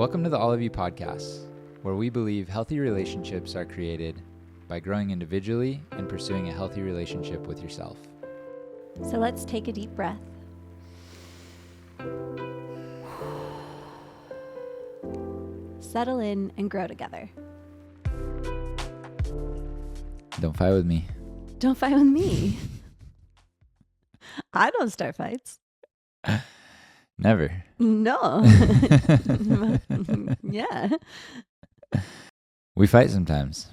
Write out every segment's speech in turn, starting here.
Welcome to the All of You podcast, where we believe healthy relationships are created by growing individually and pursuing a healthy relationship with yourself. So let's take a deep breath. Settle in and grow together. Don't fight with me. Don't fight with me. I don't start fights. Never. No. Yeah. We fight sometimes.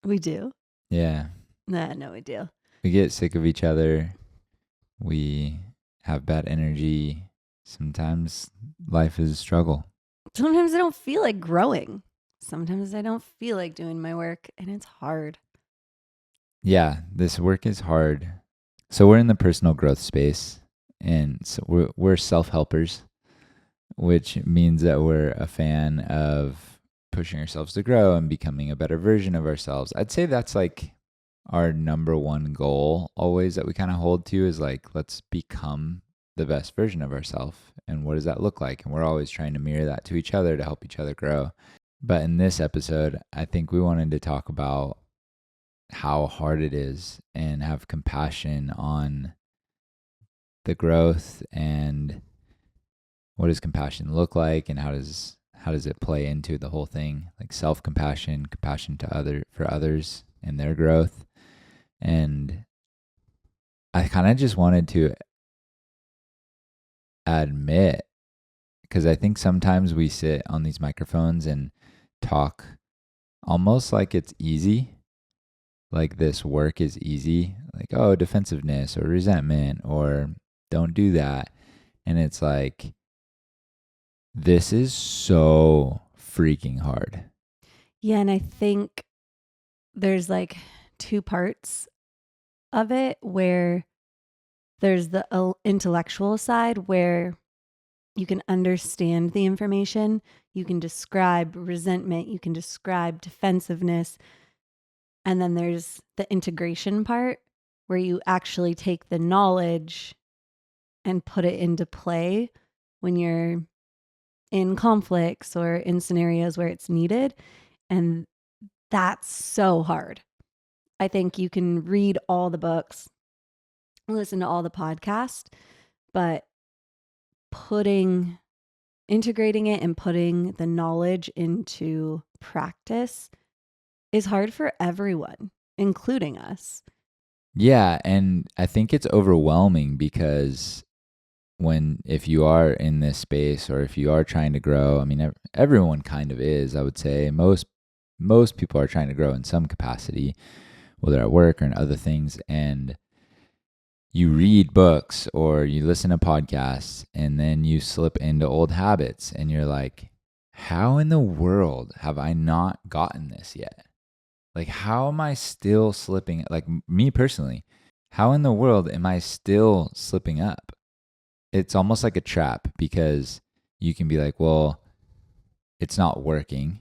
We do? Yeah. No, we do. We get sick of each other. We have bad energy. Sometimes life is a struggle. Sometimes I don't feel like growing. Sometimes I don't feel like doing my work, and it's hard. Yeah, this work is hard. So we're in the personal growth space, and so we're self-helpers, which means that we're a fan of pushing ourselves to grow and becoming a better version of ourselves. I'd say that's like our number one goal always that we kind of hold to is like, let's become the best version of ourselves. And what does that look like? And we're always trying to mirror that to each other to help each other grow. But in this episode, I think we wanted to talk about how hard it is and have compassion on the growth and what does compassion look like and how does it play into the whole thing, like self-compassion, compassion for others and their growth. And I kind of just wanted to admit, because I think sometimes we sit on these microphones and talk almost like it's easy, like this work is easy, like, oh, defensiveness or resentment or don't do that. And it's like, this is so freaking hard. Yeah, and I think there's like two parts of it where there's the intellectual side where you can understand the information, you can describe resentment, you can describe defensiveness. And then there's the integration part where you actually take the knowledge and put it into play when you're in conflicts or in scenarios where it's needed. And that's so hard. I think you can read all the books, listen to all the podcasts, but integrating it and putting the knowledge into practice is hard for everyone, including us. Yeah, and I think it's overwhelming because if you are in this space or if you are trying to grow, I mean, everyone kind of is, I would say. Most people are trying to grow in some capacity, whether at work or in other things. And you read books or you listen to podcasts and then you slip into old habits and you're like, how in the world have I not gotten this yet? Like, how am I still slipping? Like, me personally, how in the world am I still slipping up? It's almost like a trap because you can be like, well, it's not working.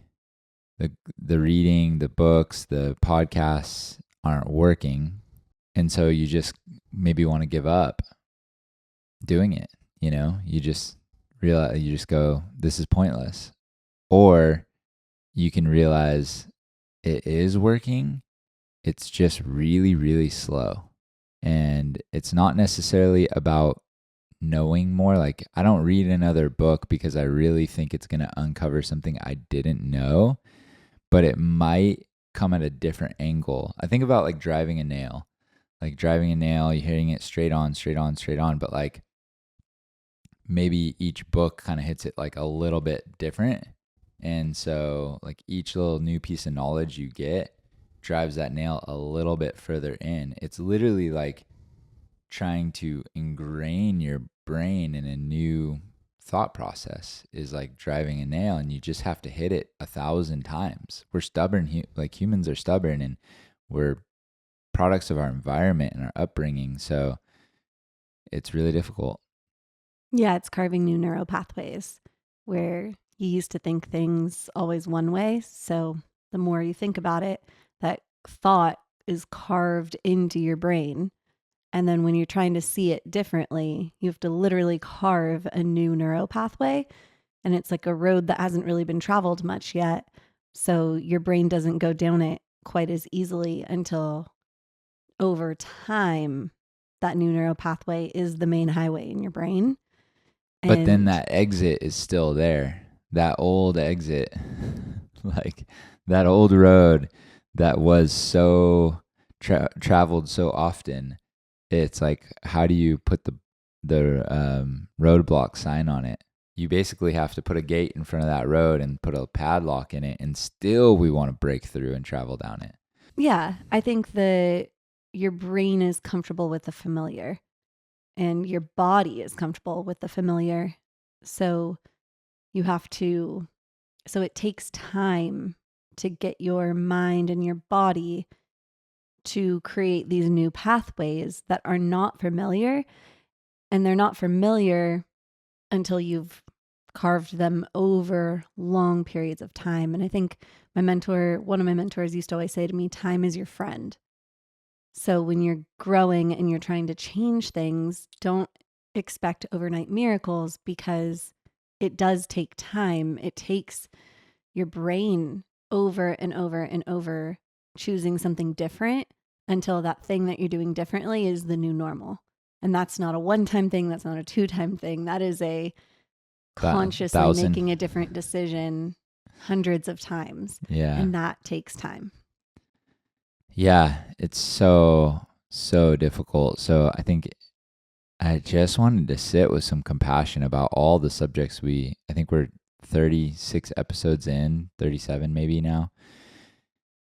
The reading, the books, the podcasts aren't working. And so you just maybe want to give up doing it. You know, you just realize, you just go, this is pointless. Or you can realize it is working. It's just really, really slow. And it's not necessarily about knowing more. Like, I don't read another book because I really think it's going to uncover something I didn't know, but it might come at a different angle. I think about like driving a nail. Like driving a nail, you're hitting it straight on, but like maybe each book kind of hits it like a little bit different. And so like each little new piece of knowledge you get drives that nail a little bit further in. It's literally like trying to ingrain your brain in a new thought process is like driving a nail, and you just have to hit it 1,000 times. We're stubborn, like humans are stubborn, and we're products of our environment and our upbringing. So it's really difficult. Yeah, it's carving new neural pathways where you used to think things always one way. So the more you think about it, that thought is carved into your brain. And then when you're trying to see it differently, you have to literally carve a new neural pathway. and it's like a road that hasn't really been traveled much yet. So your brain doesn't go down it quite as easily until over time that new neural pathway is the main highway in your brain. But then And that exit is still there. That old exit, like that old road that was so traveled so often. It's like, how do you put the roadblock sign on it? You basically have to put a gate in front of that road and put a padlock in it, and still we want to break through and travel down it. yeah, I think that your brain is comfortable with the familiar and your body is comfortable with the familiar. So you have to, so it takes time to get your mind and your body to create these new pathways that are not familiar. And they're not familiar until you've carved them over long periods of time. And I think one of my mentors used to always say to me, time is your friend. So when you're growing and you're trying to change things, don't expect overnight miracles because it does take time. It takes your brain over and over and over choosing something different until that thing that you're doing differently is the new normal. And that's not a one-time thing. That's not a two-time thing. That is a consciously Thousand. making a different decision hundreds of times. Yeah. And that takes time. Yeah. It's so difficult. So I think I just wanted to sit with some compassion about all the subjects I think we're 36 episodes in, 37 maybe now.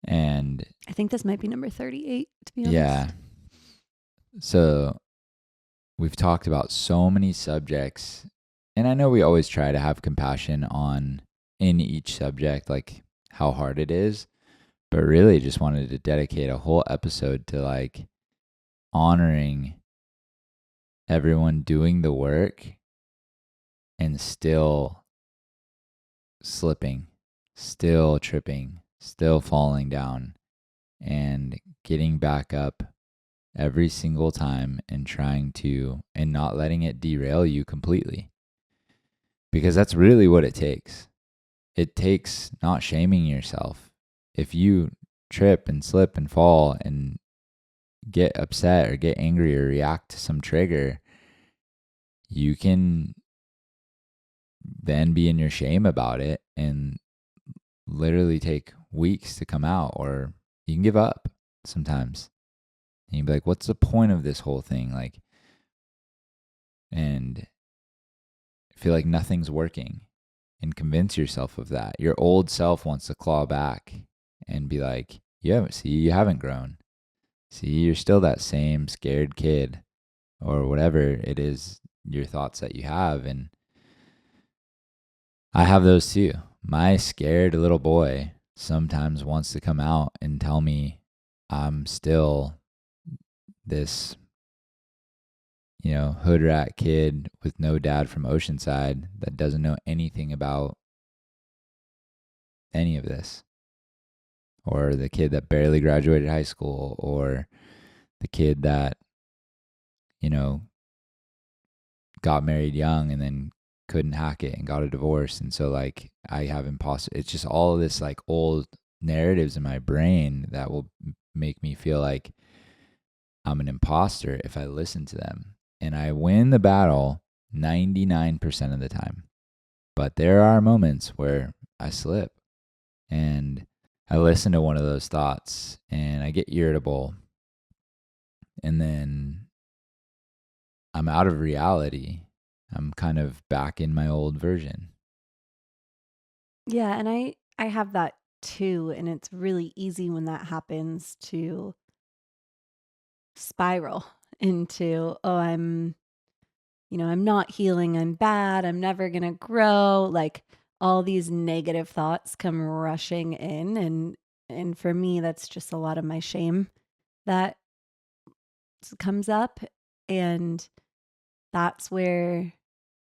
And I think this might be number 38, to be honest. yeah. So we've talked about so many subjects, and I know we always try to have compassion in each subject, like how hard it is, but really just wanted to dedicate a whole episode to like honoring everyone doing the work and still slipping, still tripping, still falling down, and getting back up every single time and and not letting it derail you completely. Because that's really what it takes. It takes not shaming yourself. If you trip and slip and fall and get upset or get angry or react to some trigger, you can then be in your shame about it and literally take weeks to come out, or you can give up sometimes. And you'd be like, what's the point of this whole thing? Like, and feel like nothing's working and convince yourself of that. Your old self wants to claw back and be like, you haven't grown. See, you're still that same scared kid or whatever it is, your thoughts that you have. And I have those too. My scared little boy sometimes wants to come out and tell me I'm still this, hood rat kid with no dad from Oceanside that doesn't know anything about any of this. Or the kid that barely graduated high school, or the kid that, got married young and then couldn't hack it and got a divorce. And so like I have imposter. It's just all of this like old narratives in my brain that will make me feel like I'm an imposter if I listen to them. And I win the battle 99% of the time. But there are moments where I slip and I listen to one of those thoughts and I get irritable. And then I'm out of reality. I'm kind of back in my old version. Yeah, and I have that too, and it's really easy when that happens to spiral into, oh, I'm not healing, I'm bad, I'm never going to grow. Like all these negative thoughts come rushing in, and for me that's just a lot of my shame that comes up, and that's where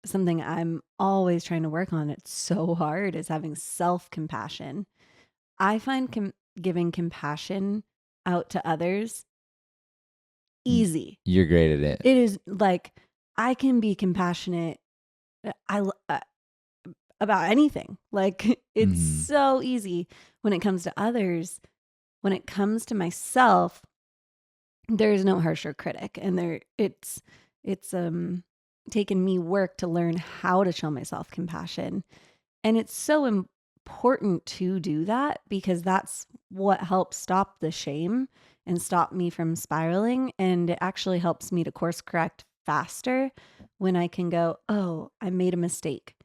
something I'm always trying to work on, it's so hard, is having self-compassion. I find giving compassion out to others easy. You're great at it. It is like I can be compassionate. I about anything. Like it's Mm-hmm. so easy when it comes to others. When it comes to myself, there's no harsher critic, and it's taken me work to learn how to show myself compassion. And it's so important to do that because that's what helps stop the shame and stop me from spiraling. And it actually helps me to course correct faster when I can go, oh, I made a mistake.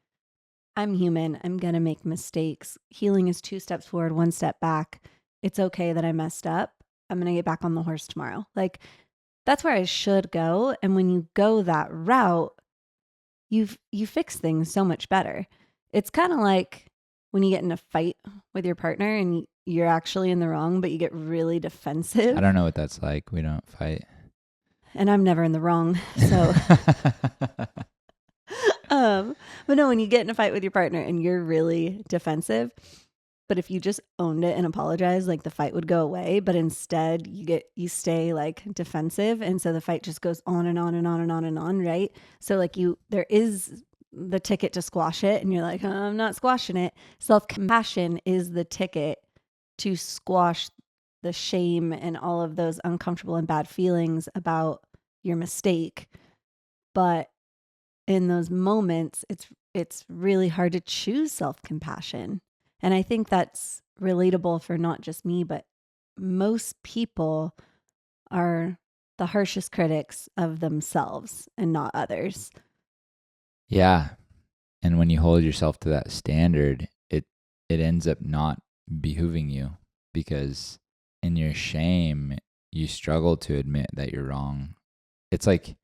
I'm human. I'm going to make mistakes. Healing is 2 steps forward, 1 step back. It's okay that I messed up. I'm going to get back on the horse tomorrow. Like that's where I should go. And when you go that route, you fix things so much better. It's kind of like when you get in a fight with your partner and you're actually in the wrong, but you get really I defensive. don't know what that's like. We don't fight. And I'm never in the wrong. So, but no, when you get in a fight with your partner and you're really defensive, but if you just owned it and apologized, like the fight would go away. But instead, you stay like defensive, and so the fight just goes on and on and on and on and on, right? So like there is the ticket to squash it, and you're like, I'm not squashing it. Self compassion is the ticket to squash the shame and all of those uncomfortable and bad feelings about your mistake. But in those moments, it's really hard to choose self compassion. And I think that's relatable for not just me, but most people are the harshest critics of themselves and not others. Yeah. And when you hold yourself to that standard, it ends up not behooving you because in your shame, you struggle to admit that you're wrong. It's like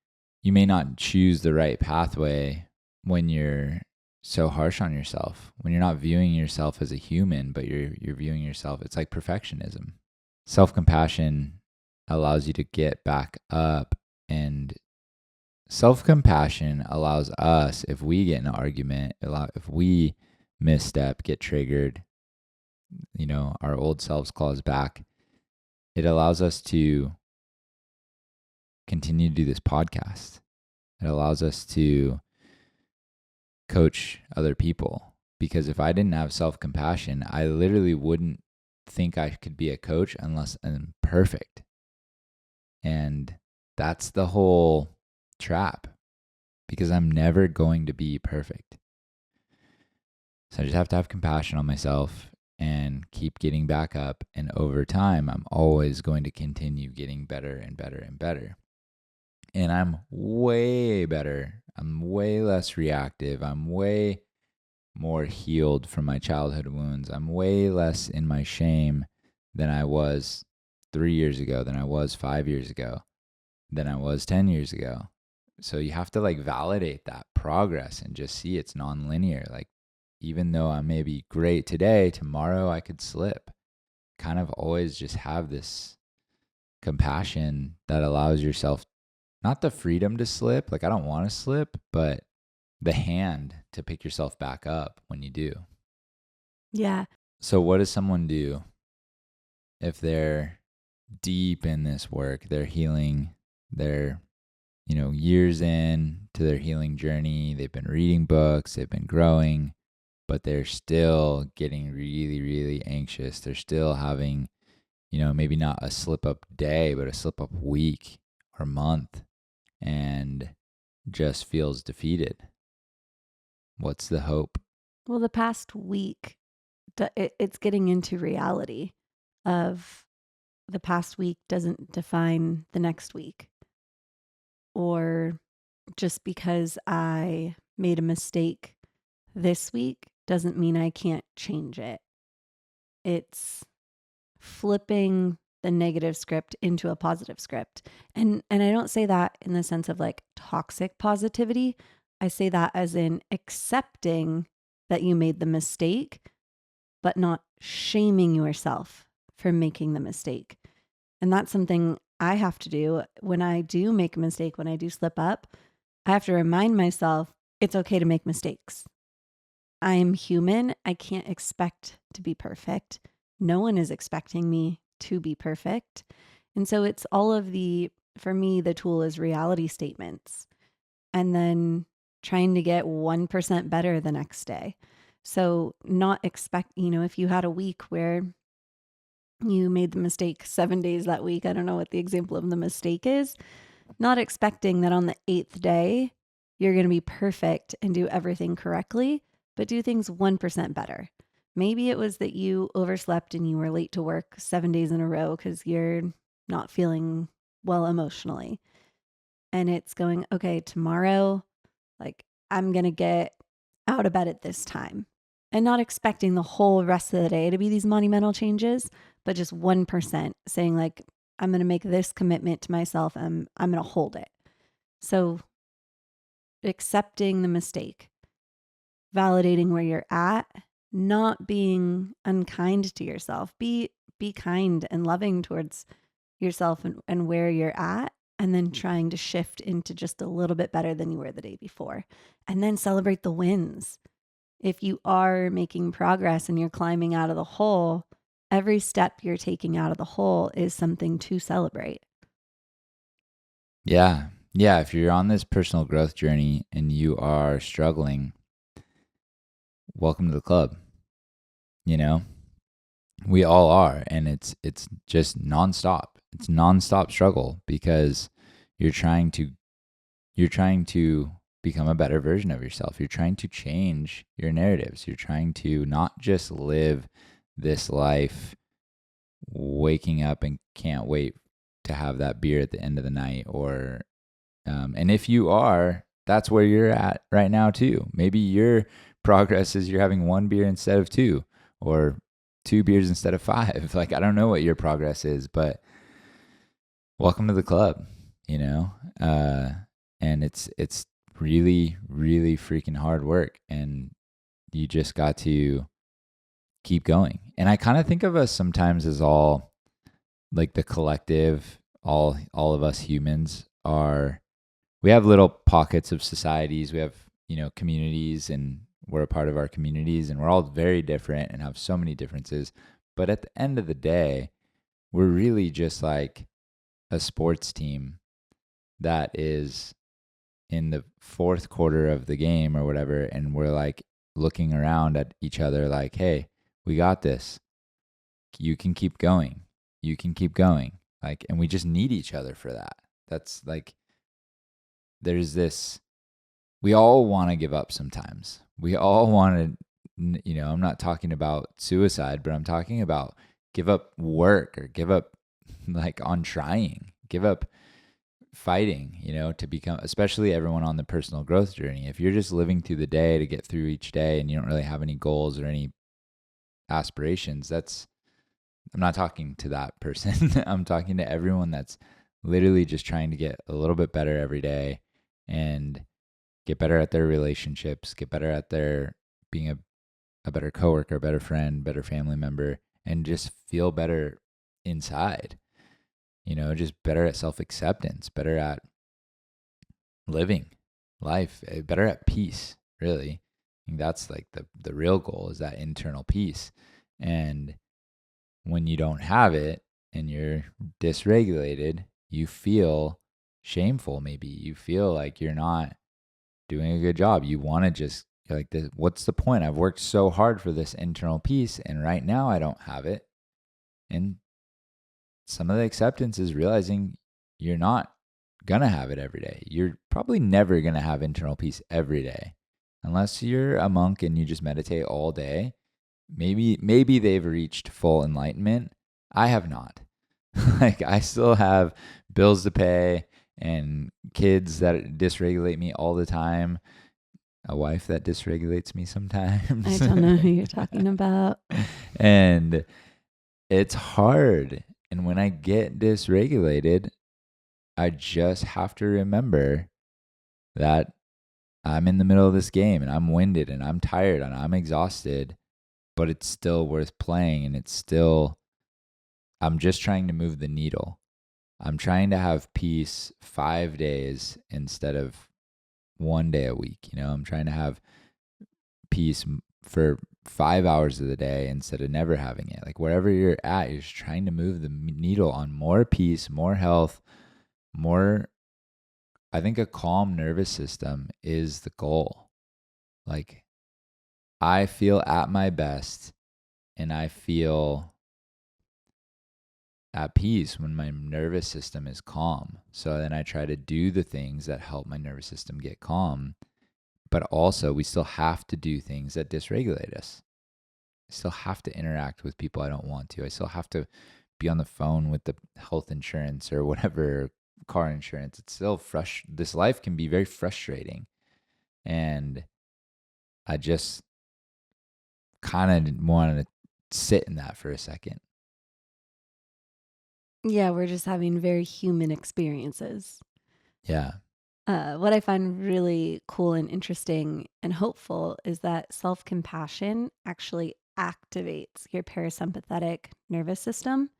you may not choose the right pathway when you're so harsh on yourself, when you're not viewing yourself as a human, but you're viewing yourself. It's like perfectionism. Self-compassion allows you to get back up, and self-compassion allows us, if we get in an argument, if we misstep, get triggered, our old selves claws back, it allows us to continue to do this podcast. It allows us to coach other people, because if I didn't have self-compassion, I literally wouldn't think I could be a coach unless I'm perfect. And that's the whole trap, because I'm never going to be perfect. So I just have to have compassion on myself and keep getting back up. And over time, I'm always going to continue getting better and better and better. And I'm way better. I'm way less reactive. I'm way more healed from my childhood wounds. I'm way less in my shame than I was 3 years ago, than I was 5 years ago, than I was 10 years ago. So you have to like validate that progress and just see it's nonlinear. Like, even though I may be great today, tomorrow I could slip. Kind of always just have this compassion that allows yourself not the freedom to slip. Like, I don't want to slip, but the hand to pick yourself back up when you do. Yeah. So what does someone do if they're deep in this work? They're healing, they're, years in to their healing journey. They've been reading books, they've been growing, but they're still getting really, really anxious. They're still having, maybe not a slip up day, but a slip up week or month, and just feels defeated. What's the hope? Well, the past week, it's getting into reality of the past week doesn't define the next week. Or just because I made a mistake this week doesn't mean I can't change it. It's flipping the negative script into a positive script. And I don't say that in the sense of like toxic positivity. I say that as in accepting that you made the mistake, but not shaming yourself for making the mistake. And that's something I have to do when I do make a mistake, when I do slip up. I have to remind myself it's okay to make mistakes. I am human. I can't expect to be perfect. No one is expecting me to be perfect. And so it's all of for me, the tool is reality statements and then trying to get 1% better the next day. So not expect, if you had a week where you made the mistake 7 days that week, I don't know what the example of the mistake is, not expecting that on the 8th day, you're going to be perfect and do everything correctly, but do things 1% better. Maybe it was that you overslept and you were late to work 7 days in a row because you're not feeling well emotionally. And it's going, okay, tomorrow, like I'm going to get out of bed at this time, and not expecting the whole rest of the day to be these monumental changes, but just 1% saying, like, I'm going to make this commitment to myself and I'm going to hold it. So accepting the mistake, validating where you're at, not being unkind to yourself. Be kind and loving towards yourself and where you're at, and then trying to shift into just a little bit better than you were the day before. And then celebrate the wins. If you are making progress and you're climbing out of the hole, every step you're taking out of the hole is something to celebrate. Yeah. Yeah. If you're on this personal growth journey and you are struggling, welcome to the club. We all are. And it's just nonstop. It's nonstop struggle because you're trying to become a better version of yourself. You're trying to change your narratives. You're trying to not just live this life waking up and can't wait to have that beer at the end of the night, or and if you are, that's where you're at right now too. Maybe your progress is you're having one beer instead of two, or two beers instead of five. Like, I don't know what your progress is, but welcome to the club, and it's really, really freaking hard work, and you just got to keep going. And I kind of think of us sometimes as all like the collective, all of us humans are, we have little pockets of societies, we have, communities, and we're a part of our communities, and we're all very different and have so many differences. But at the end of the day, we're really just like a sports team that is in the fourth quarter of the game or whatever, and we're like looking around at each other like, hey, we got this. You can keep going. You can keep going. Like, and we just need each other for that. That's like, there's this, we all want to give up sometimes. We all want to, I'm not talking about suicide, but I'm talking about give up work, or give up like on trying, give up fighting, to become, especially everyone on the personal growth journey. If you're just living through the day to get through each day and you don't really have any goals or any aspirations, I'm not talking to that person. I'm talking to everyone that's literally just trying to get a little bit better every day and get better at their relationships, get better at their being a better coworker, a better friend, better family member, and just feel better inside. Just better at self-acceptance, better at living life, better at peace, really. I think that's like the real goal, is that internal peace. And when you don't have it and you're dysregulated, you feel shameful. Maybe you feel like you're not doing a good job. You want to just, you're like, what's the point? I've worked so hard for this internal peace, and right now I don't have it. And some of the acceptance is realizing you're not going to have it every day. You're probably never going to have internal peace every day. Unless you're a monk and you just meditate all day. Maybe they've reached full enlightenment. I have not. Like, I still have bills to pay and kids that dysregulate me all the time. A wife that dysregulates me sometimes. I don't know who you're talking about. And it's hard. And when I get dysregulated, I just have to remember that I'm in the middle of this game and I'm winded and I'm tired and I'm exhausted, but it's still worth playing, and I'm just trying to move the needle. I'm trying to have peace 5 days instead of 1 day a week. I'm trying to have peace for 5 hours of the day instead of never having it. Like, wherever you're at, you're just trying to move the needle on more peace, more health, more. I think a calm nervous system is the goal. Like, I feel at my best and I feel at peace when my nervous system is calm. So then I try to do the things that help my nervous system get calm. But also, we still have to do things that dysregulate us. I still have to interact with people I don't want to. I still have to be on the phone with the health insurance or whatever, car insurance. It's still this life can be very frustrating. And I just kind of wanted to sit in that for a second. Yeah, we're just having very human experiences. Yeah. What I find really cool and interesting and hopeful is that self-compassion actually activates your parasympathetic nervous system,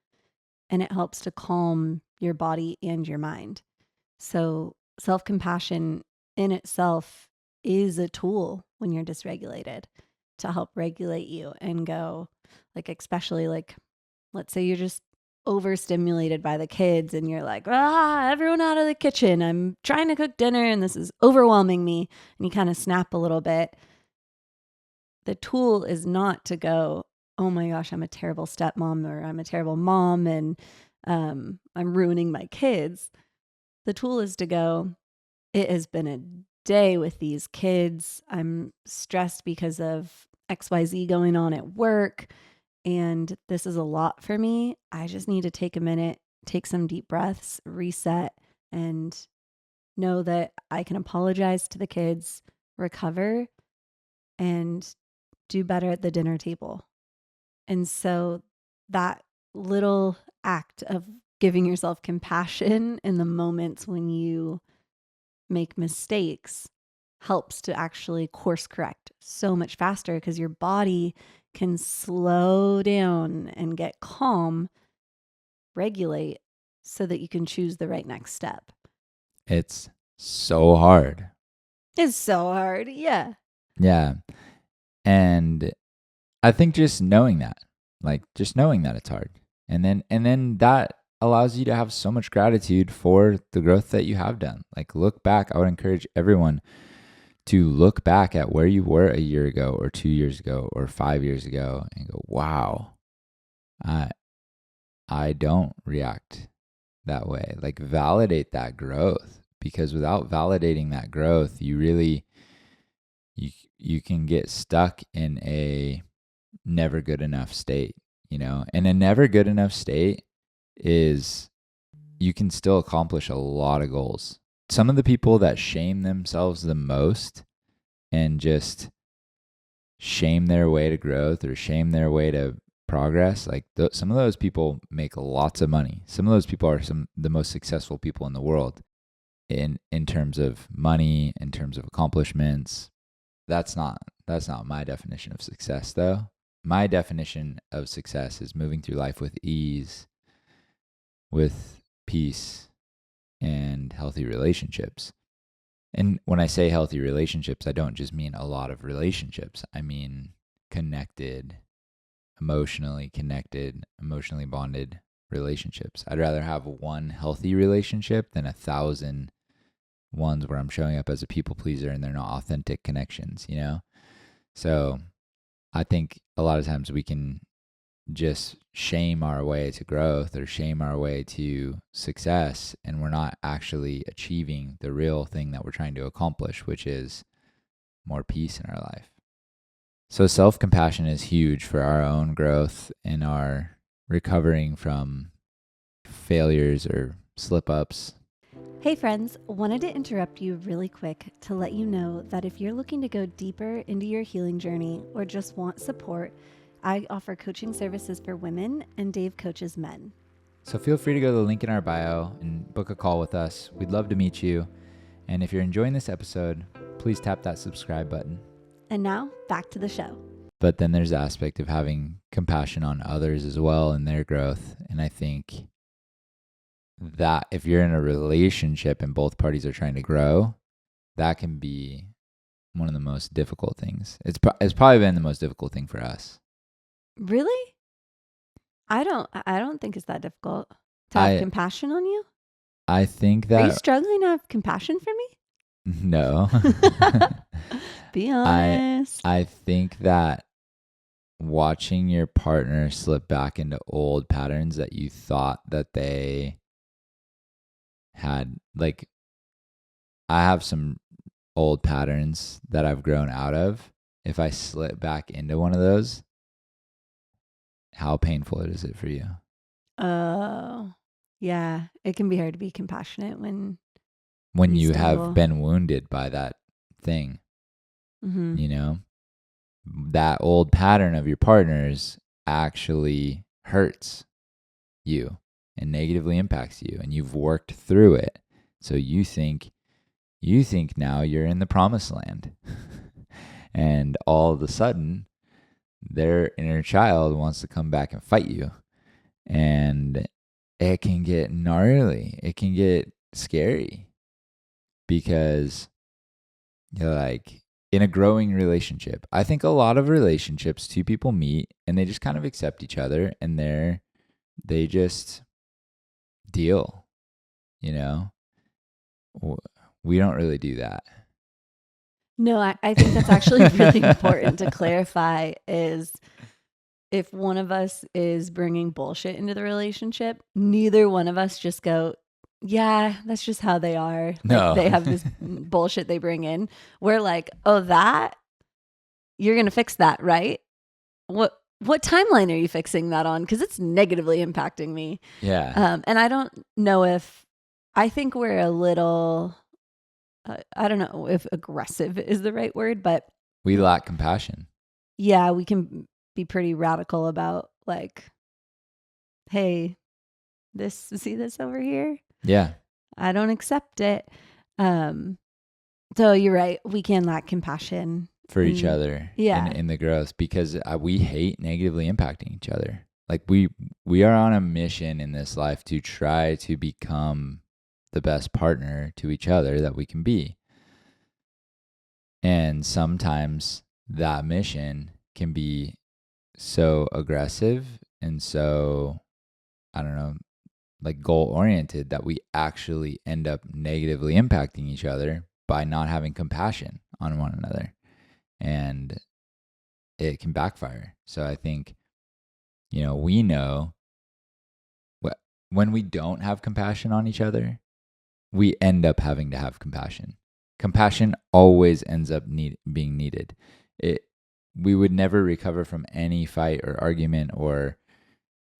and it helps to calm your body and your mind. So, self-compassion in itself is a tool when you're dysregulated to help regulate you and go, like, especially like, let's say you're just overstimulated by the kids and you're like, everyone out of the kitchen. I'm trying to cook dinner and this is overwhelming me. And you kind of snap a little bit. The tool is not to go, oh my gosh, I'm a terrible stepmom or I'm a terrible mom and I'm ruining my kids. The tool is to go, it has been a day with these kids. I'm stressed because of XYZ going on at work. And this is a lot for me. I just need to take a minute, take some deep breaths, reset, and know that I can apologize to the kids, recover, and do better at the dinner table. And so that little act of giving yourself compassion in the moments when you make mistakes helps to actually course correct so much faster because your body can slow down and get calm, regulate so that you can choose the right next step. It's so hard. It's so hard. Yeah. Yeah. And I think just knowing that, just knowing that it's hard. And then that allows you to have so much gratitude for the growth that you have done. Like, look back. I would encourage everyone to look back at where you were a year ago or 2 years ago or 5 years ago and go, wow, I don't react that way. Like, validate that growth, because without validating that growth, you can get stuck in a never good enough state, And a never good enough state is, you can still accomplish a lot of goals. Some of the people that shame themselves the most and just shame their way to growth or shame their way to progress, like some of those people make lots of money. Some of those people are some the most successful people in the world in terms of money, in terms of accomplishments. That's not my definition of success, though. My definition of success is moving through life with ease, with peace, and healthy relationships. And when I say healthy relationships, I don't just mean a lot of relationships. I mean emotionally connected, emotionally bonded relationships. I'd rather have one healthy relationship than 1,000 ones where I'm showing up as a people pleaser and they're not authentic connections, So I think a lot of times we can just shame our way to growth or shame our way to success, and we're not actually achieving the real thing that we're trying to accomplish, which is more peace in our life. So self-compassion is huge for our own growth and our recovering from failures or slip-ups. Hey friends, wanted to interrupt you really quick to let you know that if you're looking to go deeper into your healing journey or just want support, I offer coaching services for women and Dave coaches men. So feel free to go to the link in our bio and book a call with us. We'd love to meet you. And if you're enjoying this episode, please tap that subscribe button. And now back to the show. But then there's the aspect of having compassion on others as well in their growth. And I think that if you're in a relationship and both parties are trying to grow, that can be one of the most difficult things. It's probably been the most difficult thing for us. Really? I don't think it's that difficult to have compassion on you. I think that... Are you struggling to have compassion for me? No. Be I honest. I think that watching your partner slip back into old patterns that you thought that they had, like, I have some old patterns that I've grown out of. If I slip back into one of those, how painful is it for you? Oh, yeah. It can be hard to be compassionate when When you you have still. been wounded by that thing, Hmm. you know? That old pattern of your partner's actually hurts you and negatively impacts you, and you've worked through it. So you think now you're in the promised land. And all of a sudden, their inner child wants to come back and fight you. And it can get gnarly. It can get scary because you're like in a growing relationship. I think a lot of relationships, two people meet and they just kind of accept each other and they just deal, you know? We don't really do that. No, I think that's actually really important to clarify is if one of us is bringing bullshit into the relationship, neither one of us just go, yeah, that's just how they are. Like No. they have this bullshit they bring in. We're like, oh, that you're going to fix that, right? What timeline are you fixing that on? Because it's negatively impacting me. Yeah. And I don't know if I think we're a little. I don't know if aggressive is the right word, but We lack compassion. yeah, we can be pretty radical about like, hey, see this over here? Yeah. I don't accept it. Um, so you're right. We can lack compassion For each and other yeah. in the growth because we hate negatively impacting each other. Like we are on a mission in this life to try to become the best partner to each other that we can be. And sometimes that mission can be so aggressive and so, I don't know, like goal oriented that we actually end up negatively impacting each other by not having compassion on one another. And it can backfire. So I think, we know when we don't have compassion on each other, we end up having to have compassion. Compassion always ends up being needed. It We would never recover from any fight or argument or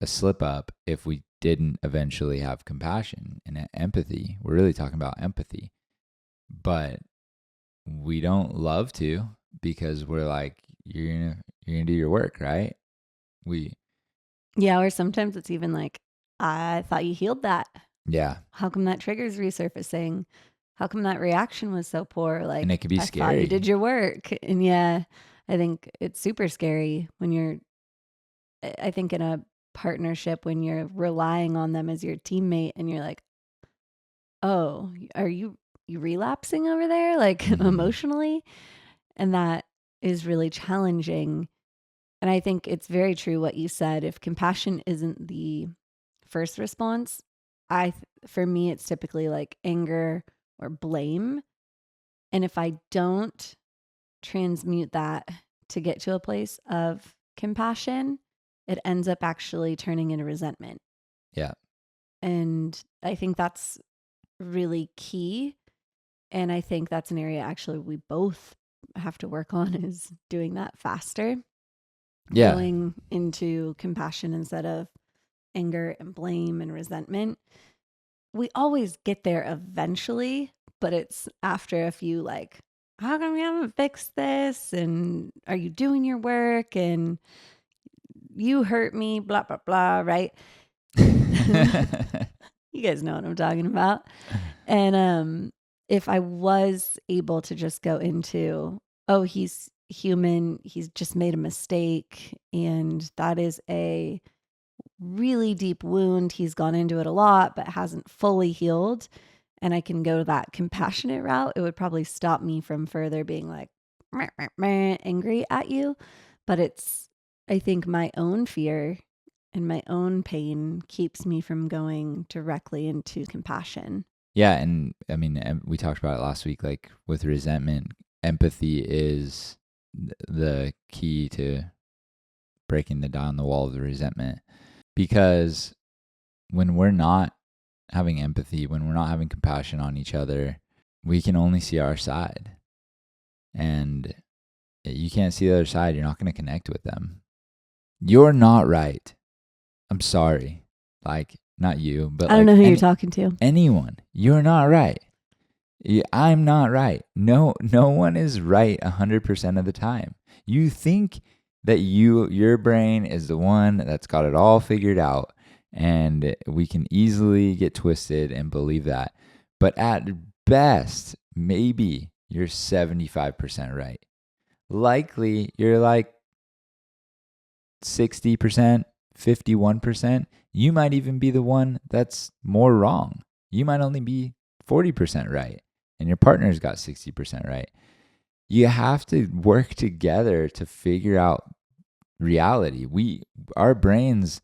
a slip up if we didn't eventually have compassion and empathy. We're really talking about empathy. But we don't love to because we're like, you're gonna do your work, right? We Yeah. Or sometimes it's even like, I thought you healed that. Yeah. How come that trigger's resurfacing? How come that reaction was so poor? And it Like, can be I thought you scary. did your work. And yeah, I think it's super scary when I think in a partnership, when you're relying on them as your teammate and you're like, oh, are you relapsing over there? Like Mhm. emotionally? And that is really challenging. And I think it's very true what you said. If compassion isn't the first response, for me, it's typically like anger or blame. And if I don't transmute that to get to a place of compassion, it ends up actually turning into resentment. Yeah. And I think that's really key. And I think that's an area actually we both have to work on is doing that faster, Yeah. going into compassion instead of anger and blame and resentment. We always get there eventually, but it's after a few like, how come we haven't fixed this? And are you doing your work? And you hurt me, blah, blah, blah, right? You guys know what I'm talking about. And if I was able to just go into, oh, he's human, he's just made a mistake, and that is a really deep wound. He's gone into it a lot, but hasn't fully healed. And I can go that compassionate route. It would probably stop me from further being like meh, meh, meh, angry at you. But it's, I think, my own fear and my own pain keeps me from going directly into compassion. Yeah, and I mean, we talked about it last week. Like with resentment, empathy is the key to breaking down the wall of the resentment. Because when we're not having empathy, when we're not having compassion on each other, we can only see our side. And you can't see the other side, you're not going to connect with them. You're not right. I'm sorry. Like, not you, but I don't know like who you're talking to. anyone. You're not right. I'm not right. No one is right 100% of the time. You think that your brain is the one that's got it all figured out, and we can easily get twisted and believe that. But at best, maybe you're 75% right. Likely you're like 60%, 51%. You might even be the one that's more wrong. You might only be 40% right, and your partner's got 60% right. You have to work together to figure out reality. Our brains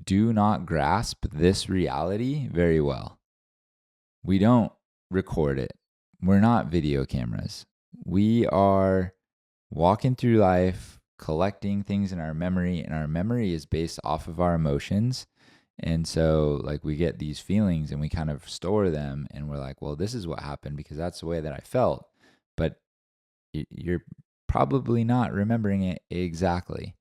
do not grasp this reality very well. We don't record it. We're not video cameras. We are walking through life, collecting things in our memory, and our memory is based off of our emotions. And so, like, we get these feelings and we kind of store them, and we're like, well, this is what happened because that's the way that I felt. But you're probably not remembering it exactly.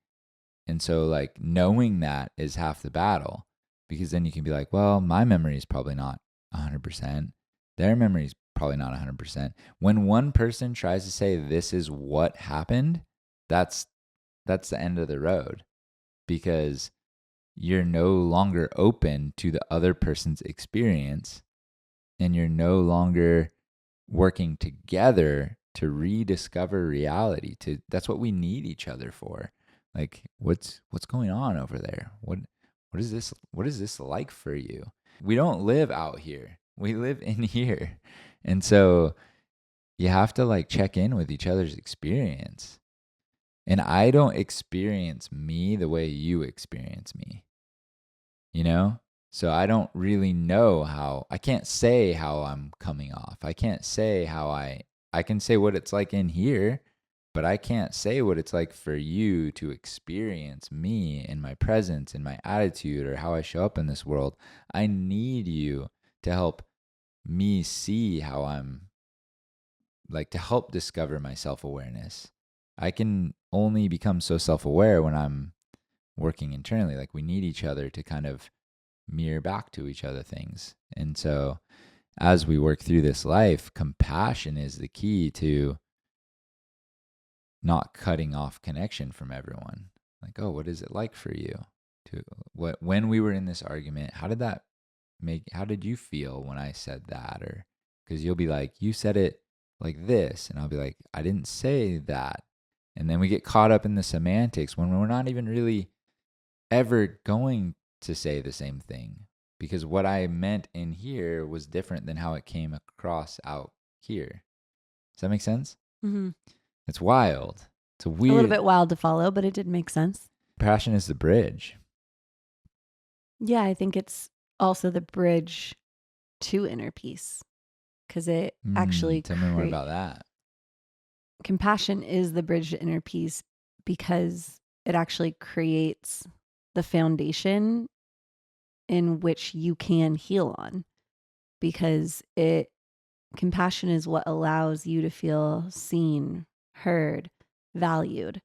And so, like, knowing that is half the battle, because then you can be like, well, my memory is probably not 100%. Their memory is probably not 100%. When one person tries to say this is what happened, that's the end of the road, because you're no longer open to the other person's experience, and you're no longer working together to rediscover reality. That's what we need each other for. Like, what's going on over there? What is this like for you? We don't live out here. We live in here. And so you have to like check in with each other's experience. And I don't experience me the way you experience me. You know? So I don't really know I can't say how I'm coming off. I can't say I can say what it's like in here, but I can't say what it's like for you to experience me and my presence and my attitude or how I show up in this world. I need you to help me see how I'm, like, to help discover my self-awareness. I can only become so self-aware when I'm working internally. Like, we need each other to kind of mirror back to each other things. And so as we work through this life, compassion is the key to not cutting off connection from everyone. Like, oh, what is it like for you? When we were in this argument, how did you feel when I said that? Or because you'll be like, you said it like this, and I'll be like, I didn't say that. And then we get caught up in the semantics when we're not even really ever going to say the same thing, because what I meant in here was different than how it came across out here. Does that make sense? Mm-hmm. It's wild. It's a A little weird. bit wild to follow, but it did make sense. Passion is the bridge. Yeah, I think it's also the bridge to inner peace, because it actually Tell me more about that. compassion is the bridge to inner peace, because it actually creates the foundation in which you can heal on, because compassion is what allows you to feel seen, heard, valued.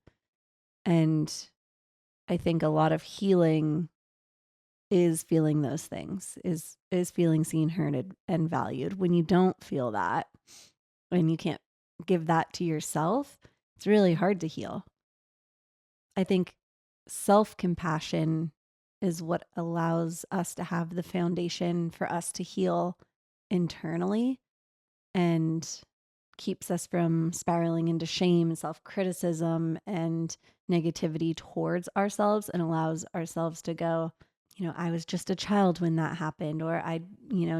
And I think a lot of healing is feeling those things, is feeling seen, heard, and valued. When you don't feel that, when you can't give that to yourself, it's really hard to heal. I think self-compassion is what allows us to have the foundation for us to heal internally, and keeps us from spiraling into shame and self-criticism and negativity towards ourselves, and allows ourselves to go, I was just a child when that happened, or I,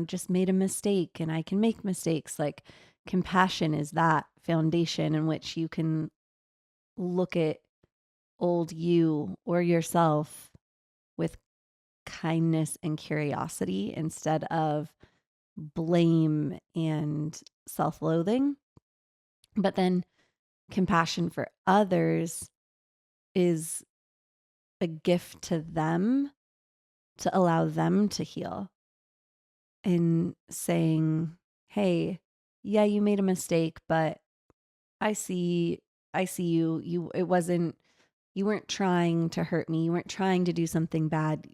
just made a mistake and I can make mistakes. Like, compassion is that foundation in which you can look at old you or yourself with kindness and curiosity, instead of blame and self-loathing. But then compassion for others is a gift to them to allow them to heal, and saying, "Hey, yeah, you made a mistake, but I see I see you. You weren't trying to hurt me. You weren't trying to do something bad.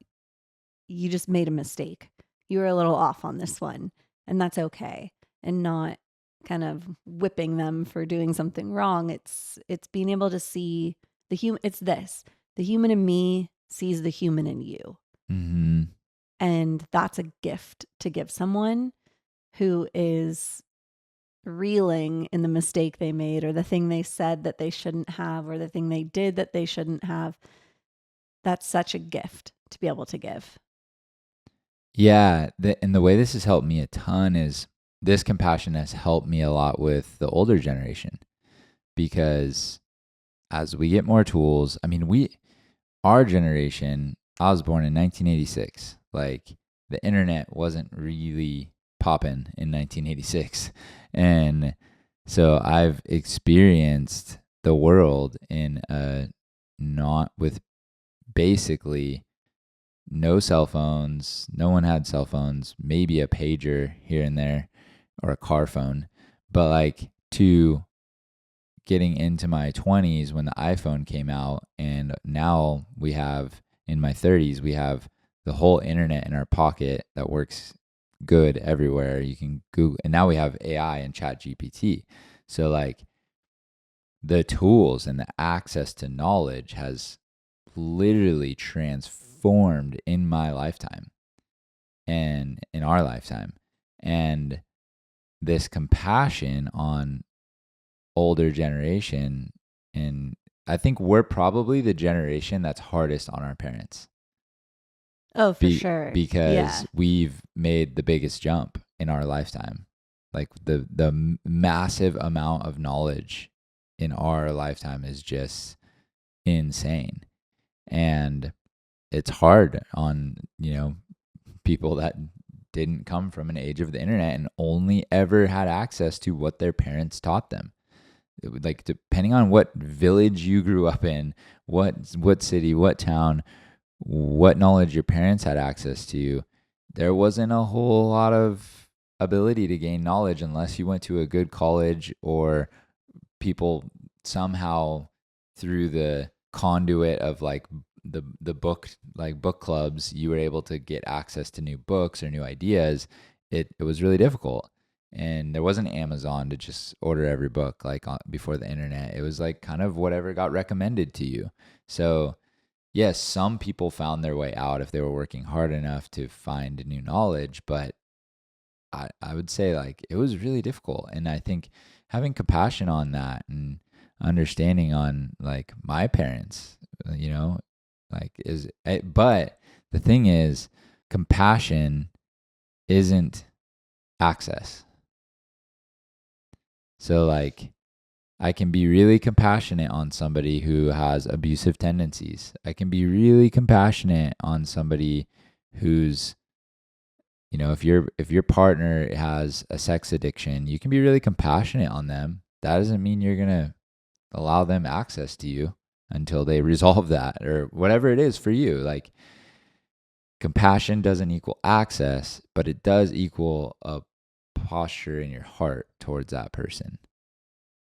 You just made a mistake. You were a little off on this one, and that's okay." And not kind of whipping them for doing something wrong. It's being able to see the human. It's this: the human in me sees the human in you, Mm-hmm. and that's a gift to give someone who is reeling in the mistake they made, or the thing they said that they shouldn't have, or the thing they did that they shouldn't have. That's such a gift to be able to give. Yeah, and the way this has helped me a ton is this compassion has helped me a lot with the older generation, because as we get more tools, I mean, our generation, I was born in 1986. Like, the internet wasn't really popping in 1986. And so I've experienced the world in a not with basically no cell phones. No one had cell phones, maybe a pager here and there or a car phone. But like, to getting into my 20s when the iPhone came out, and now we have, in my 30s, we have the whole internet in our pocket that works good everywhere. You can Google, and now we have AI and Chat GPT. So like, the tools and the access to knowledge has literally transformed in my lifetime and in our lifetime. And this compassion on older generation, and I think we're probably the generation that's hardest on our parents, Oh, for sure. because Yeah. we've made the biggest jump in our lifetime. Like, the massive amount of knowledge in our lifetime is just insane. And it's hard on, people that didn't come from an age of the internet and only ever had access to what their parents taught them. Like, depending on what village you grew up in, what city, what town, what knowledge your parents had access to, there wasn't a whole lot of ability to gain knowledge unless you went to a good college, or people somehow, through the conduit of like the book clubs, you were able to get access to new books or new ideas. It was really difficult. And there wasn't Amazon to just order every book like before the internet. It was like kind of whatever got recommended to you. So yes, some people found their way out if they were working hard enough to find new knowledge, but I would say like it was really difficult. And I think having compassion on that and understanding on like my parents, like but the thing is, compassion isn't access. So like, I can be really compassionate on somebody who has abusive tendencies. I can be really compassionate on somebody who's, if your partner has a sex addiction, you can be really compassionate on them. That doesn't mean you're going to allow them access to you until they resolve that, or whatever it is for you. Like, compassion doesn't equal access, but it does equal a posture in your heart towards that person,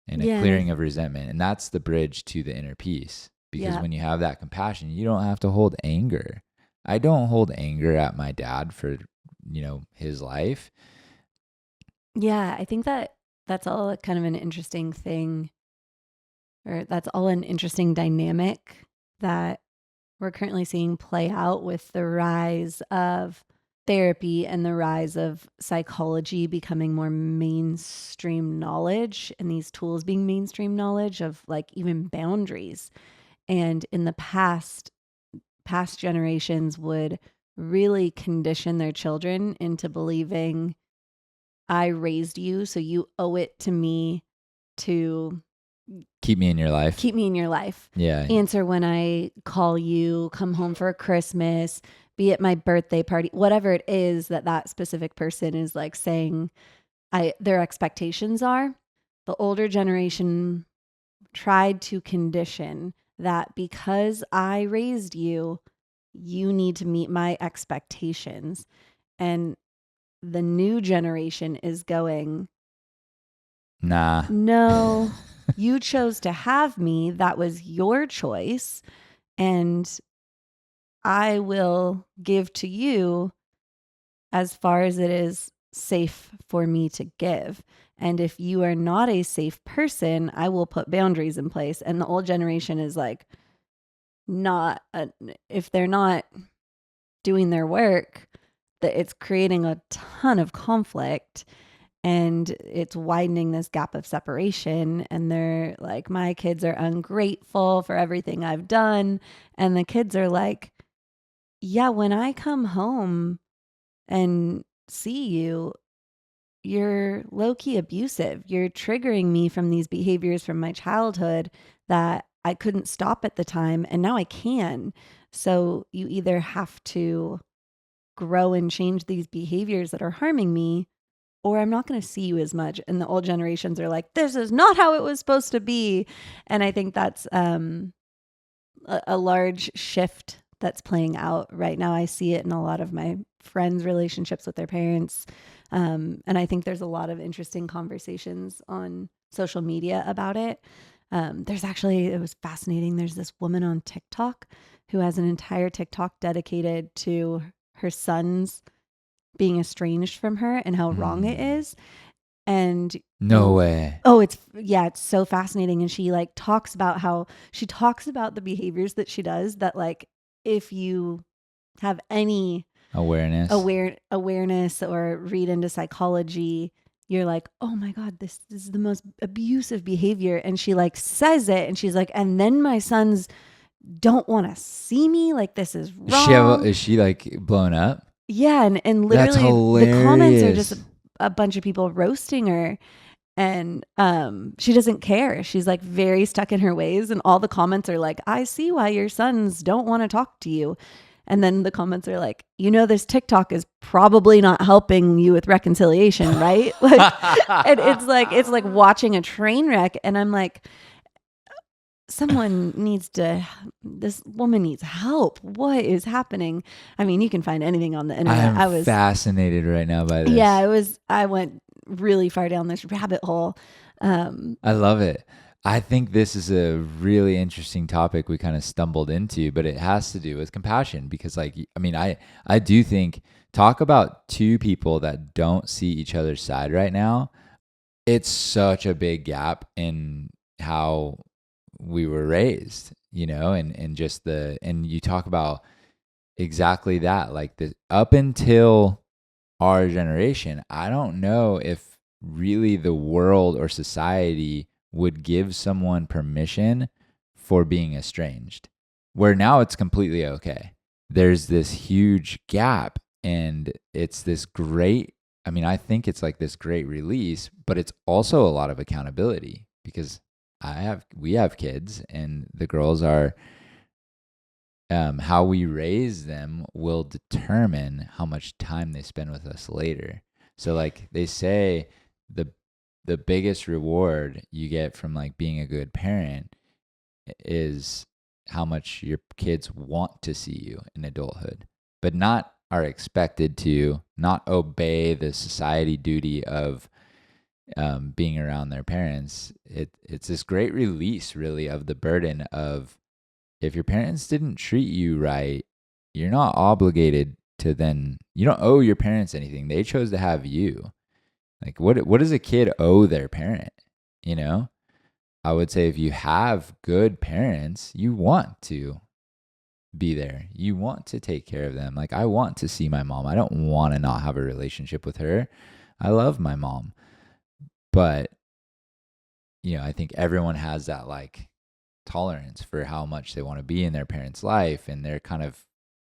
and a Yeah. clearing of resentment. And that's the bridge to the inner peace. Because when you have that compassion, you don't have to hold anger. I don't hold anger at my dad for, his life. Yeah. I think that's all kind of an interesting thing, or that's all an interesting dynamic that we're currently seeing play out with the rise of therapy and the rise of psychology becoming more mainstream knowledge, and these tools being mainstream knowledge of like even boundaries. And in the past generations would really condition their children into believing, I raised you, so you owe it to me to keep me in your life. Keep me in your life. Yeah. Answer when I call you, come home for Christmas, be at my birthday party, whatever it is that specific person is like saying their expectations are. The older generation tried to condition that because I raised you, you need to meet my expectations. And the new generation is going, Nah. no, you chose to have me. That was your choice. And I will give to you as far as it is safe for me to give. And if you are not a safe person, I will put boundaries in place. And the old generation is like, if they're not doing their work, that it's creating a ton of conflict and it's widening this gap of separation. And they're like, my kids are ungrateful for everything I've done. And the kids are like, yeah, when I come home and see you, you're low key abusive. You're triggering me from these behaviors from my childhood that I couldn't stop at the time. And now I can. So you either have to grow and change these behaviors that are harming me, or I'm not going to see you as much. And the old generations are like, this is not how it was supposed to be. And I think that's a large shift that's playing out right now. I see it in a lot of my friends' relationships with their parents. And I think there's a lot of interesting conversations on social media about it. It was fascinating. There's this woman on TikTok who has an entire TikTok dedicated to her sons being estranged from her and how wrong it is. And no way. Oh, it's so fascinating. And she like talks about the behaviors that she does that like, if you have any awareness or read into psychology, you're like, oh my God, this is the most abusive behavior. And she like says it and she's like, and then my sons don't want to see me. Like, this is wrong. Is she like blown up? Yeah. And literally the comments are just a bunch of people roasting her. And she doesn't care. She's like very stuck in her ways. And all the comments are like, I see why your sons don't want to talk to you. And then the comments are like, this TikTok is probably not helping you with reconciliation, right? Like, and it's like watching a train wreck. And I'm like, this woman needs help. What is happening? I mean, you can find anything on the internet. I was fascinated right now by this. Yeah, I went really far down this rabbit hole. I love it. I think this is a really interesting topic we kind of stumbled into, but it has to do with compassion because I do think talk about two people that don't see each other's side right now. It's such a big gap in how we were raised, and just and you talk about exactly that, like up until our generation, I don't know if really the world or society would give someone permission for being estranged, where now it's completely okay. There's this huge gap and it's this great, I think it's like this great release, but it's also a lot of accountability because we have kids and the girls are, how we raise them will determine how much time they spend with us later. So like they say, the biggest reward you get from like being a good parent is how much your kids want to see you in adulthood, but not are expected to, not obey the society duty of being around their parents. It's this great release really of the burden of, if your parents didn't treat you right, you're not obligated to you don't owe your parents anything. They chose to have you. Like what does a kid owe their parent? I would say if you have good parents, you want to be there. You want to take care of them. Like I want to see my mom. I don't want to not have a relationship with her. I love my mom. But I think everyone has that like tolerance for how much they want to be in their parents' life, and they're kind of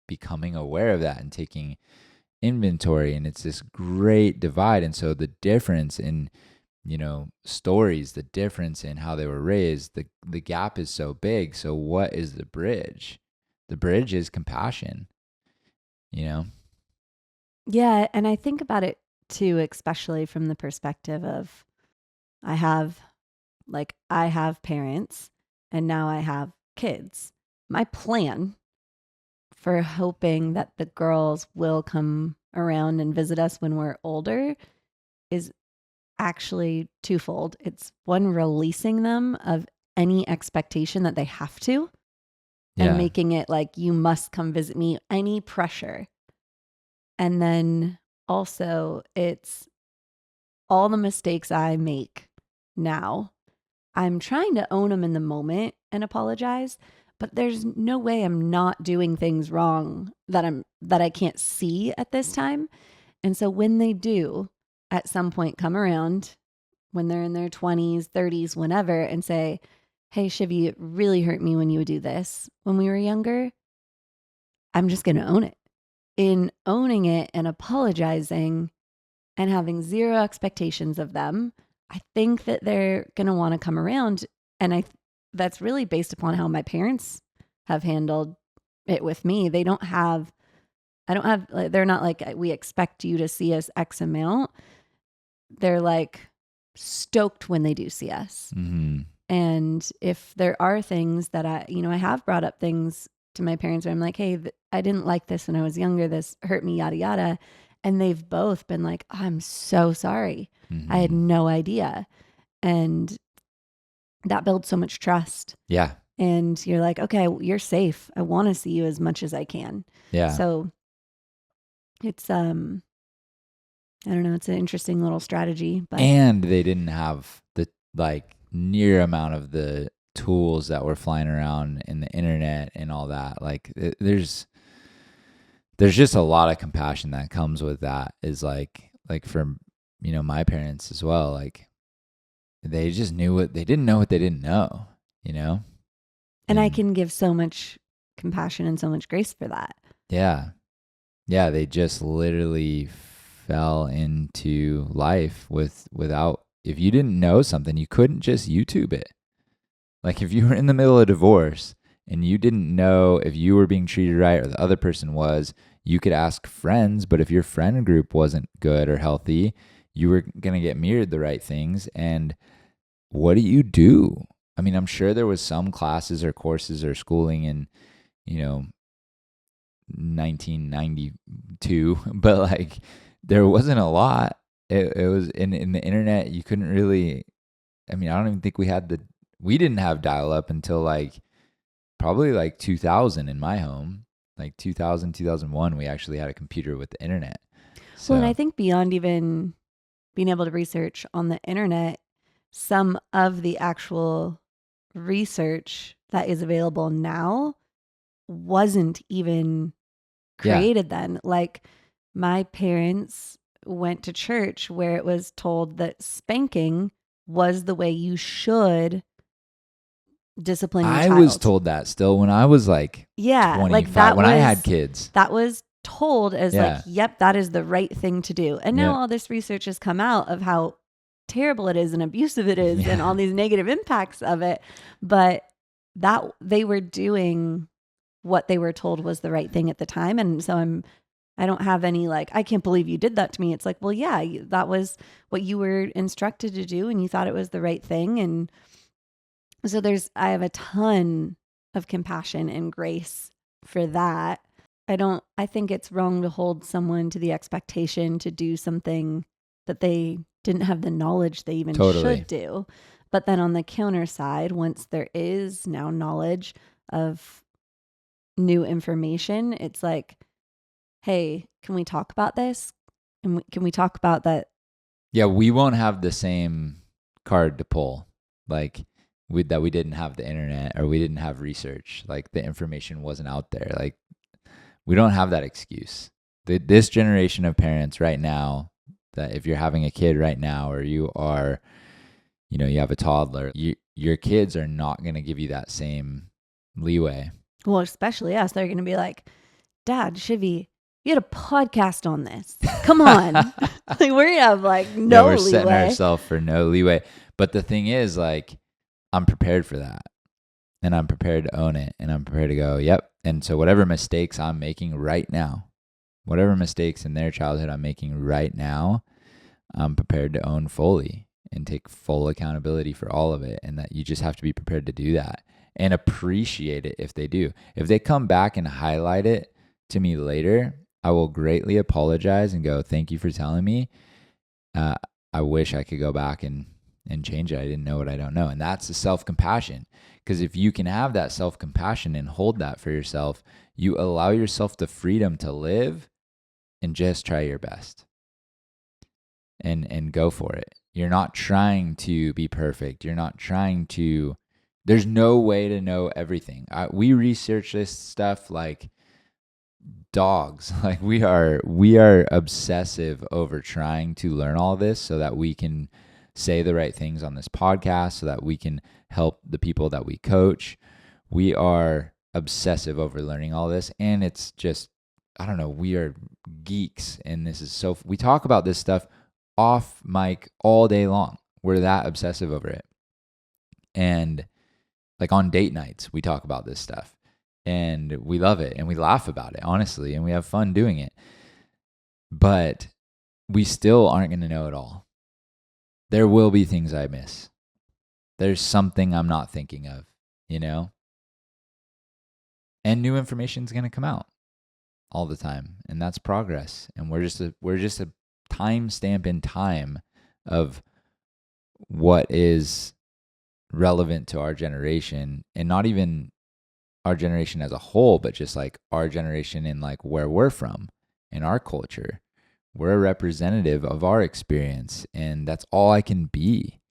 becoming aware of that and taking inventory, and it's this great divide. And so the difference in stories, the difference in how they were raised, the gap is so big. So what is the bridge? The bridge is compassion, you know? Yeah. And I think about it too, especially from the perspective of I have parents and now I have kids. My plan for hoping that the girls will come around and visit us when we're older is actually twofold. It's one, releasing them of any expectation that they have to and Yeah. making it like, you must come visit me, any pressure. And then also, it's all the mistakes I make now. I'm trying to own them in the moment and apologize, but there's no way I'm not doing things wrong that I can't see at this time. And so when they do at some point come around, when they're in their 20s, 30s, whenever, and say, "Hey, Shivy, it really hurt me when you would do this when we were younger," I'm just going to own it. In owning it and apologizing and having zero expectations of them, I think that they're going to want to come around. And that's really based upon how my parents have handled it with me. They're not like, we expect you to see us X amount. They're like stoked when they do see us. Mm-hmm. And if there are things that I have brought up things to my parents where I'm like, "Hey, I didn't like this when I was younger. This hurt me, yada, yada." And they've both been like, "Oh, I'm so sorry. Mm-hmm. I had no idea." And that builds so much trust. Yeah. And you're like, "Okay, you're safe. I want to see you as much as I can." Yeah. So it's, I don't know, it's an interesting little strategy, but. And they didn't have the near amount of the tools that were flying around in the internet and all that. Like there's just a lot of compassion that comes with that, is like for my parents as well. Like they just didn't know what they didn't know, And I can give so much compassion and so much grace for that. Yeah. Yeah, they just literally fell into life without, if you didn't know something, you couldn't just YouTube it. Like if you were in the middle of divorce and you didn't know if you were being treated right or the other person was, you could ask friends, but if your friend group wasn't good or healthy, you were going to get mirrored the right things. And what do you do? I mean, I'm sure there was some classes or courses or schooling in, 1992, but like there wasn't a lot. It was in the internet. You couldn't really, I mean, I don't even think we didn't have dial up until probably 2000 in my home. Like 2000, 2001, we actually had a computer with the internet. So, Well, and I think beyond even being able to research on the internet, some of the actual research that is available now wasn't even created then. Like my parents went to church where it was told that spanking was the way you should discipline your child. I was told that still when I was 25, like that when I had kids. That was told as yep, that is the right thing to do. And now all this research has come out of how terrible it is and abusive it is and all these negative impacts of it. But that they were doing what they were told was the right thing at the time. And so I don't have any I can't believe you did that to me. It's like, well, yeah, that was what you were instructed to do and you thought it was the right thing. And so I have a ton of compassion and grace for that. I think it's wrong to hold someone to the expectation to do something that they didn't have the knowledge they even should do. But then on the counter side, once there is now knowledge of new information, it's like, hey, can we talk about this? And can we talk about that? Yeah, we won't have the same card to pull. That we didn't have the internet or we didn't have research. Like the information wasn't out there. Like we don't have that excuse. This generation of parents right now, that if you're having a kid right now or you are, you have a toddler, your kids are not going to give you that same leeway. Well, especially us. They're going to be like, "Dad, Shivy, You had a podcast on this. Come on. Like, we're going to have like Yeah, no we're setting leeway. ourselves for no leeway. But the thing is, like, I'm prepared for that. And I'm prepared to own it. And I'm prepared to go, yep. And so whatever mistakes I'm making right now, whatever mistakes in their childhood I'm making right now, I'm prepared to own fully and take full accountability for all of it. And that you just have to be prepared to do that and appreciate it if they do. If they come back and highlight it to me later, I will greatly apologize and go, thank you for telling me. I wish I could go back and change it. I didn't know what I don't know. And that's the self-compassion. Because if you can have that self-compassion and hold that for yourself, you allow yourself the freedom to live and just try your best and go for it. You're not trying to be perfect. You're not trying to, there's no way to know everything. We research this stuff like dogs. Like we are obsessive over trying to learn all this so that we can say the right things on this podcast, so that we can help the people that we coach. We are obsessive over learning all this, and it's just, I don't know, we are geeks, and this is so, we talk about this stuff off mic all day long. We're that obsessive over it. And like on date nights, we talk about this stuff. And we love it and we laugh about it, honestly, and we have fun doing it. But we still aren't going to know it all. There will be things I miss. There's something I'm not thinking of, you know? And new information is going to come out all the time, and that's progress. And we're just a time stamp in time of what is relevant to our generation, and not even our generation as a whole, but just like our generation in like where we're from in our culture. We're a representative of our experience, and that's all I can be,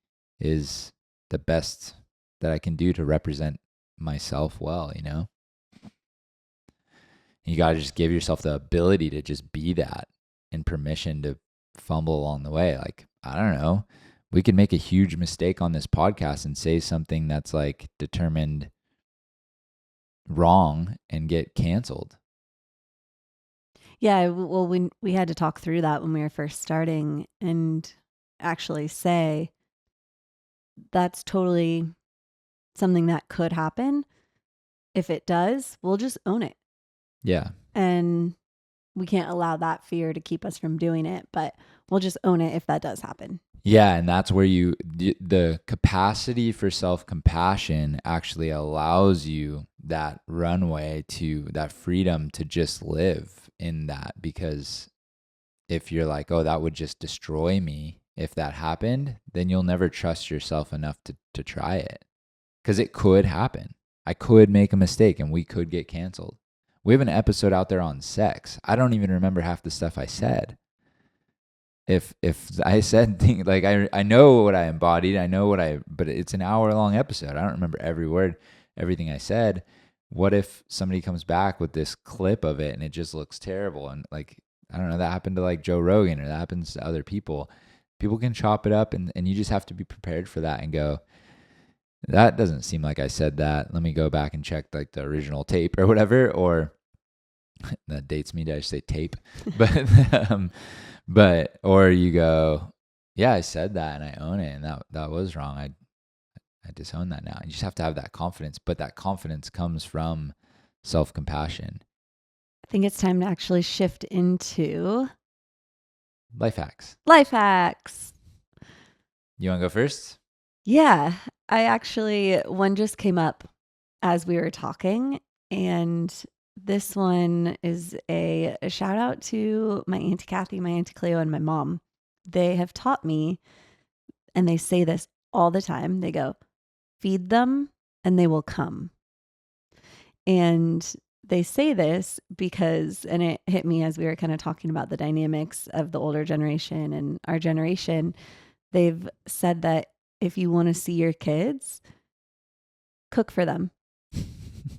is the best that I can do to represent myself well, you know? You got to just give yourself the ability to just be that, and permission to fumble along the way. Like, I don't know, we could make a huge mistake on this podcast and say something that's like determined wrong and get canceled. Yeah, well, we had to talk through that when we were first starting, and actually say that's totally something that could happen. If it does, we'll just own it. Yeah. And we can't allow that fear to keep us from doing it, but we'll just own it if that does happen. Yeah, and that's where the capacity for self-compassion actually allows you that runway, to that freedom to just live in that. Because if you're like, oh, that would just destroy me if that happened, then you'll never trust yourself enough to try it. Because it could happen. I could make a mistake and we could get canceled. We have an episode out there on sex. I don't even remember half the stuff I said. If I said things like, I know what I embodied, but it's an hour-long episode. I don't remember every word, everything I said. What if somebody comes back with this clip of it and it just looks terrible? And like, I don't know, that happened to like Joe Rogan, or that happens to other people. People can chop it up, and you just have to be prepared for that and go, that doesn't seem like I said that. Let me go back and check like the original tape or whatever. Or that dates me. Did I say tape? But or you go, yeah, I said that and I own it, and that was wrong. I disown that now. You just have to have that confidence, but that confidence comes from self-compassion. I think it's time to actually shift into Life hacks. Life hacks. You want to go first? Yeah, one just came up as we were talking, and this one is a shout out to my Auntie Kathy, my Auntie Cleo, and my mom. They have taught me, and they say this all the time. They go, feed them and they will come. And they say this because, and it hit me as we were kind of talking about the dynamics of the older generation and our generation. They've said that if you want to see your kids, cook for them.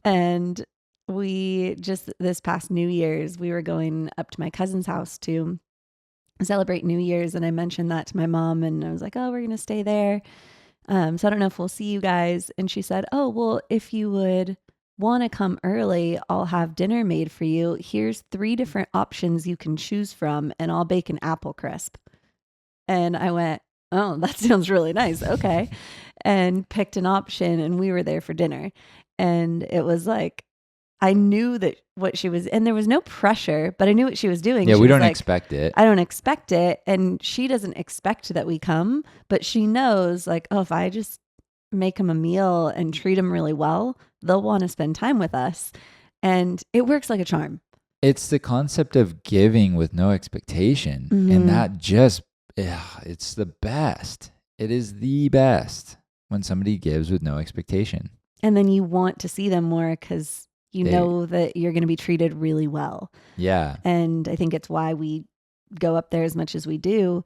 And we just, this past New Year's, we were going up to my cousin's house to celebrate New Year's. And I mentioned that to my mom, and I was like, oh, we're going to stay there. So I don't know if we'll see you guys. And she said, oh, well, if you would want to come early, I'll have dinner made for you. Here's 3 different options you can choose from, and I'll bake an apple crisp. And I went, oh, that sounds really nice. Okay. And picked an option, and we were there for dinner. And it was like, I knew that what she was, and there was no pressure, but I knew what she was doing. Yeah, She we was don't like, expect it. I don't expect it. And she doesn't expect that we come, but she knows, like, oh, if I just make them a meal and treat them really well, they'll want to spend time with us. And it works like a charm. It's the concept of giving with no expectation. Mhm. And that just, it's the best. It is the best when somebody gives with no expectation. And then you want to see them more because you They- know that you're going to be treated really well. Yeah. And I think it's why we go up there as much as we do.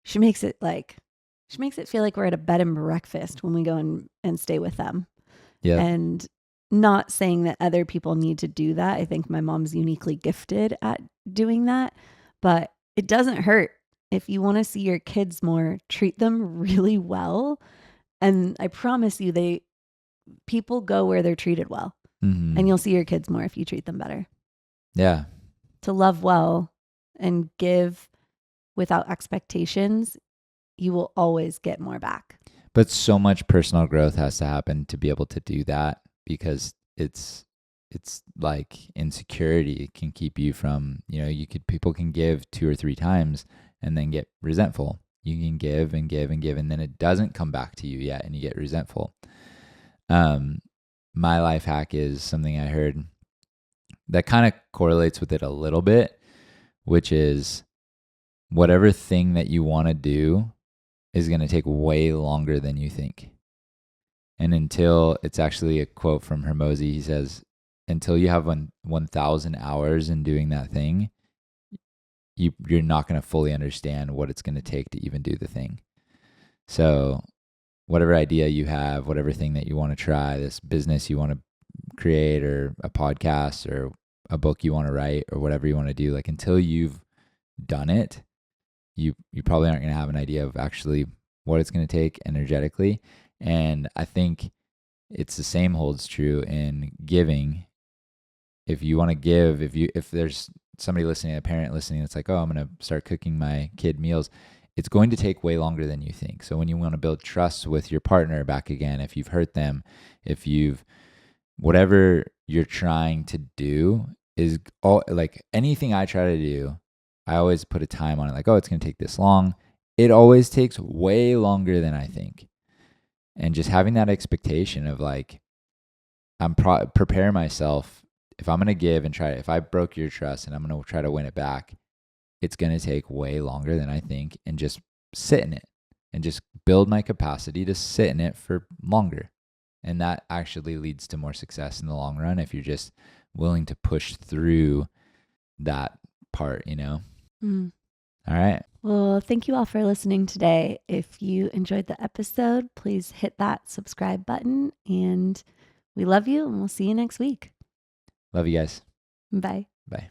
She makes it feel like we're at a bed and breakfast when we go and stay with them. Yeah. And not saying that other people need to do that. I think my mom's uniquely gifted at doing that, but it doesn't hurt. If you want to see your kids more, treat them really well. And I promise you, people go where they're treated well. Mm-hmm. And you'll see your kids more if you treat them better. Yeah. To love well and give without expectations, you will always get more back. But so much personal growth has to happen to be able to do that, because it's like insecurity can keep you from, people can give 2 or 3 times and then get resentful. You can give and give and give, and then it doesn't come back to you yet, and you get resentful. My life hack is something I heard that kind of correlates with it a little bit, which is whatever thing that you want to do is going to take way longer than you think. And until, it's actually a quote from Hermosi, he says, until you have 1,000 hours in doing that thing, you're not going to fully understand what it's going to take to even do the thing. So whatever idea you have, whatever thing that you want to try, this business you want to create, or a podcast, or a book you want to write, or whatever you want to do, like, until you've done it, you probably aren't going to have an idea of actually what it's going to take energetically. And I think it's the same holds true in giving. If you want to give, if there's somebody listening, a parent listening, that's like, oh, I'm going to start cooking my kid meals, it's going to take way longer than you think. So when you want to build trust with your partner back again, if you've hurt them, whatever you're trying to do is all, like, anything I try to do, I always put a time on it. Like, oh, it's going to take this long. It always takes way longer than I think. And just having that expectation of, like, I'm prepare myself. If I'm going to give and try, if I broke your trust and I'm going to try to win it back, it's going to take way longer than I think, and just sit in it and just build my capacity to sit in it for longer. And that actually leads to more success in the long run if you're just willing to push through that part, All right. Well, thank you all for listening today. If you enjoyed the episode, please hit that subscribe button, and we love you, and we'll see you next week. Love you guys. Bye. Bye.